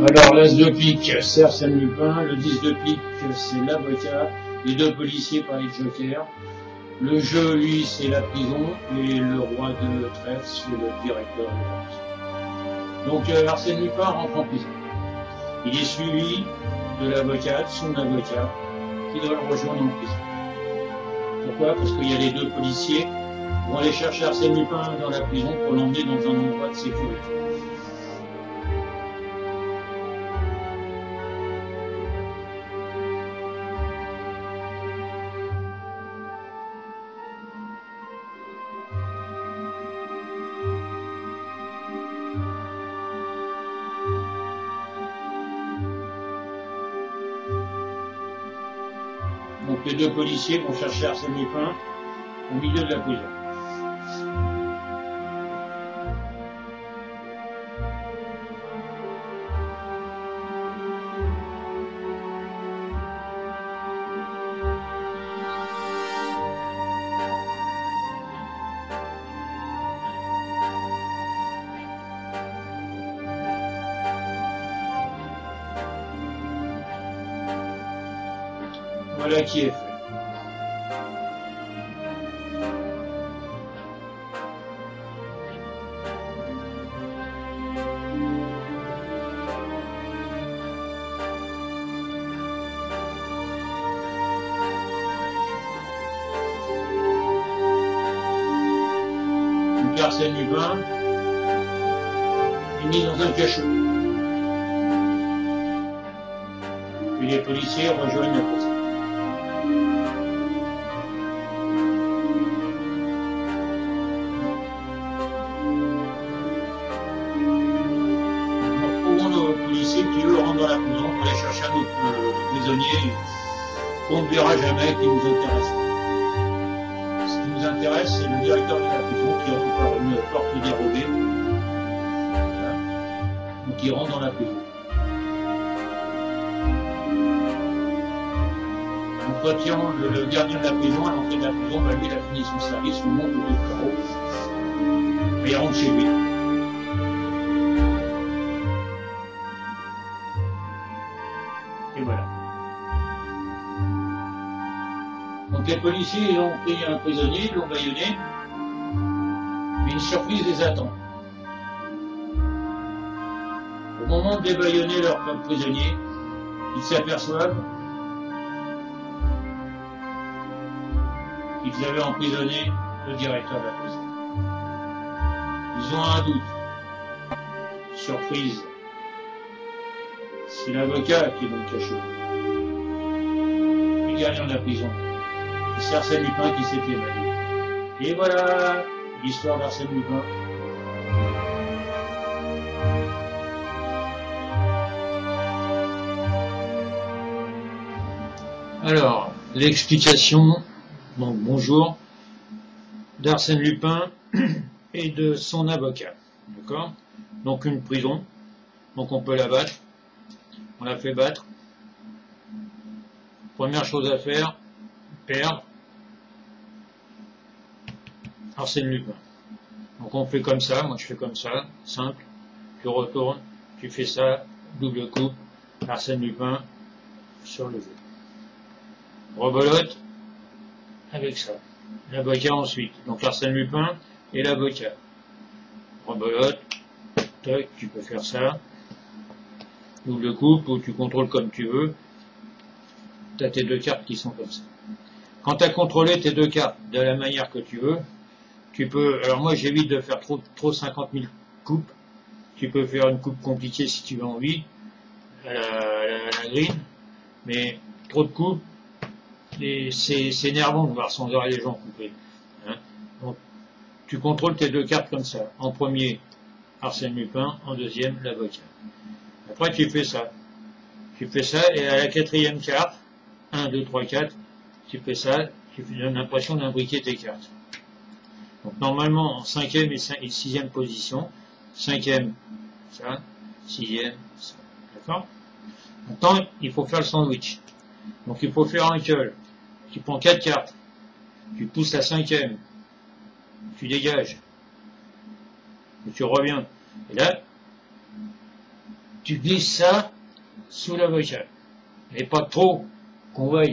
Alors, l'as de pique, c'est Arsène Lupin. Le 10 de pique, c'est l'avocat. Les deux policiers par les jokers. Le jeu, lui, c'est la prison. Et le roi de trèfle, c'est le directeur de la prison. Donc, Arsène Lupin rentre en prison. Il est suivi de l'avocat, de son avocat, qui doit le rejoindre en prison. Pourquoi? Parce qu'il y a les deux policiers qui vont aller chercher Arsène Lupin dans la prison pour l'emmener dans un endroit de sécurité. Donc les deux policiers vont chercher Arsène Lupin au milieu de la prison. Voilà qui est fait. Donc Arsène Lupin est mis dans un cachot. Puis les policiers rejoignent la prison. Qui eux rentrent dans la prison pour aller chercher un autre prisonnier qu'on ne verra jamais, qui nous intéresse. Ce qui nous intéresse, c'est le directeur de la prison qui rentre par une porte dérobée. Voilà. Donc il rentre dans la prison. Entretien le gardien de la prison, à l'entrée de la prison, bah, lui il a fini son service, on monte au carreau. Et il rentre chez lui. Et voilà. Donc les policiers ils ont pris un prisonnier, ils l'ont bâillonné, mais une surprise les attend. Au moment de débâillonner leur prisonnier, ils s'aperçoivent qu'ils avaient emprisonné le directeur de la prison. Ils ont un doute. Surprise. C'est l'avocat qui est dans le cachot. Le gardien de la prison. C'est Arsène Lupin qui s'est évadé. Et voilà l'histoire d'Arsène Lupin. Alors, l'explication, donc bonjour, d'Arsène Lupin et de son avocat. D'accord? Donc une prison. Donc on peut la battre. On la fait battre. Première chose à faire, perdre. Arsène Lupin. Donc on fait comme ça, moi je fais comme ça, simple. Tu retournes, tu fais ça, double coupe, Arsène Lupin sur le jeu. Rebelote avec ça. L'avocat ensuite. Donc Arsène Lupin et l'avocat. Rebelote, tac, tu peux faire ça. Double coupe, ou tu contrôles comme tu veux. Tu as tes deux cartes qui sont comme ça. Quand tu as contrôlé tes deux cartes de la manière que tu veux, tu peux, alors moi j'évite de faire trop 50 000 coupes. Tu peux faire une coupe compliquée si tu as envie, à la green, mais trop de coupes, c'est énervant de voir sans arrêt les gens couper. Hein. Donc tu contrôles tes deux cartes comme ça. En premier, Arsène Lupin, en deuxième, l'avocat. Après, tu fais ça. Tu fais ça, et à la quatrième carte, 1, 2, 3, 4, tu fais ça, tu donnes l'impression d'imbriquer tes cartes. Donc, normalement, en cinquième et sixième position, cinquième, ça, sixième, ça. D'accord? Maintenant, il faut faire le sandwich. Donc, il faut faire un call. Tu prends 4 cartes. Tu pousses la cinquième. Tu dégages. Et tu reviens. Et là, tu glisses ça sous l'avocat. Mais pas trop qu'on voie.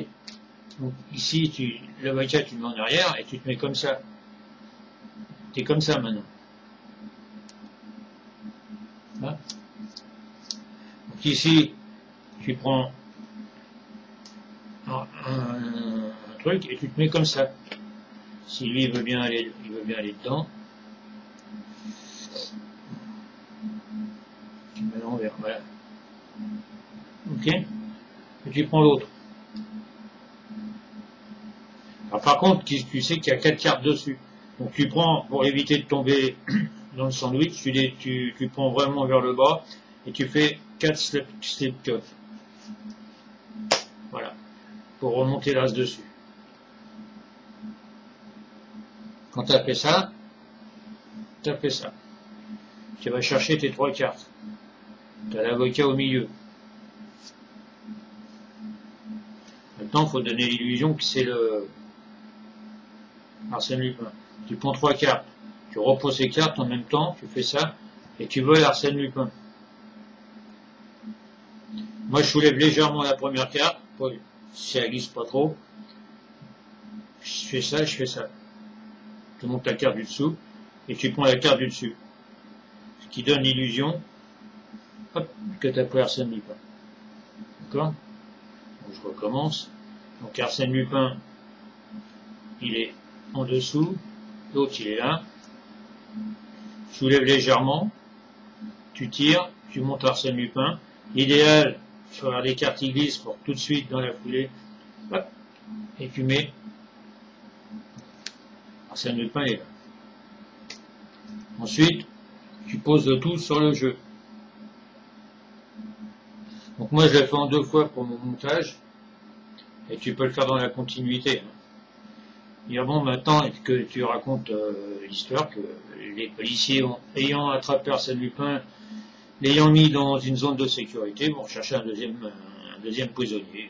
Donc ici, l'avocat, tu le mets en arrière et tu te mets comme ça. Tu es comme ça maintenant. Là. Donc ici, tu prends un truc et tu te mets comme ça. Si lui il veut bien aller dedans. Tu mets l'envers, voilà. Ok. Et tu prends l'autre. Alors par contre, tu sais qu'il y a 4 cartes dessus. Donc tu prends, pour éviter de tomber dans le sandwich, tu prends vraiment vers le bas et tu fais 4 slip cut. Voilà. Pour remonter l'as dessus. Quand tu as fait ça, tu vas chercher tes 3 cartes. Tu as l'avocat au milieu. Maintenant, il faut donner l'illusion que c'est le Arsène Lupin. Tu prends 3 cartes, tu reposes ces cartes en même temps, tu fais ça, et tu voles Arsène Lupin. Moi, je soulève légèrement la première carte, si elle glisse pas trop. Je fais ça, Tu montes la carte du dessous, et tu prends la carte du dessus. Ce qui donne l'illusion que tu as pris Arsène Lupin. D'accord? Donc, je recommence. Donc Arsène Lupin, il est en dessous, l'autre il est là. Tu soulèves légèrement, tu tires, tu montes Arsène Lupin. L'idéal, il faut avoir des cartes qui glissent pour tout de suite dans la foulée. Hop, et tu mets Arsène Lupin est là. Ensuite, tu poses le tout sur le jeu. Donc moi je l'ai fait en 2 fois pour mon montage, et tu peux le faire dans la continuité. Et bon, maintenant que tu racontes l'histoire, que les policiers ayant attrapé Arsène Lupin, l'ayant mis dans une zone de sécurité, vont chercher un deuxième prisonnier,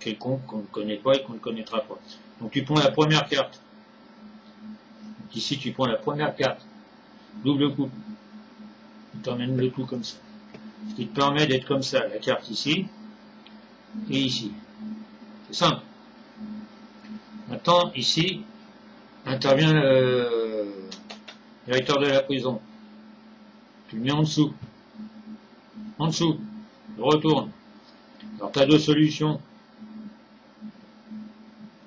quelconque qu'on ne connaît pas et qu'on ne connaîtra pas. Donc tu prends la première carte. Donc ici tu prends la première carte, double coup. Tu t'emmènes le tout comme ça. Ce qui te permet d'être comme ça, la carte ici et ici. C'est simple. Maintenant, ici, intervient le directeur de la prison. Tu le mets en dessous. En dessous. Tu retournes. Alors, tu as 2 solutions.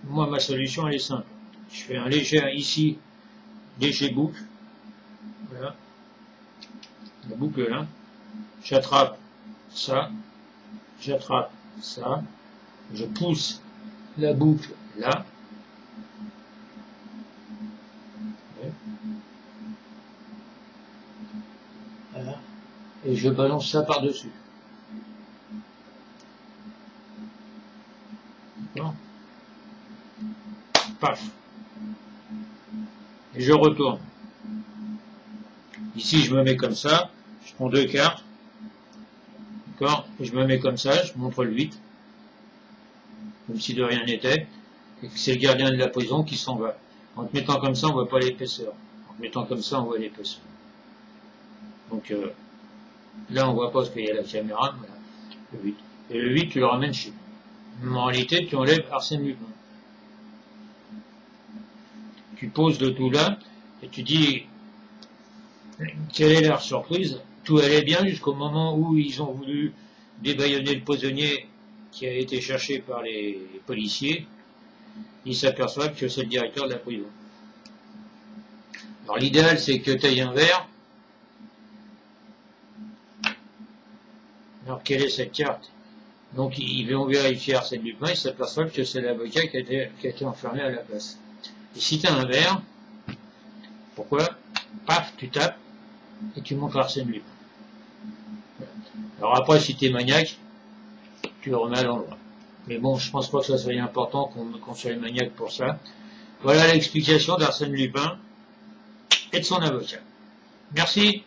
Moi, ma solution, elle est simple. Je fais un léger ici, léger boucle. Voilà. La boucle là. J'attrape ça. J'attrape ça. Je pousse la boucle là. Voilà. Et je balance ça par-dessus. D'accord? Paf. Et je retourne. Ici, je me mets comme ça. Je prends 2 cartes. D'accord? Et je me mets comme ça. Je montre le 8. Comme si de rien n'était. Et que c'est le gardien de la prison qui s'en va. En te mettant comme ça, on voit pas l'épaisseur. En te mettant comme ça, on voit l'épaisseur. Donc là, on voit pas ce qu'il y a à la caméra. Voilà. Le 8. Et le 8, tu le ramènes chez nous. En réalité, tu enlèves Arsène Lupin. Tu poses le tout là, et tu dis, quelle est leur surprise? Tout allait bien jusqu'au moment où ils ont voulu débaillonner le prisonnier qui a été cherché par les policiers. Ils s'aperçoivent que c'est le directeur de la prison. Alors l'idéal, c'est que tu aies un verre. Alors quelle est cette carte? Donc ils vont vérifier Arsène Lupin, ils s'aperçoivent que c'est l'avocat qui a été enfermé à la place. Et si tu as un verre, pourquoi? Paf, tu tapes et tu montres Arsène Lupin. Alors après, si tu es maniaque, tu le remets à l'endroit. Mais bon, je pense pas que ça soit important qu'on soit maniaque pour ça. Voilà l'explication d'Arsène Lupin et de son avocat. Merci.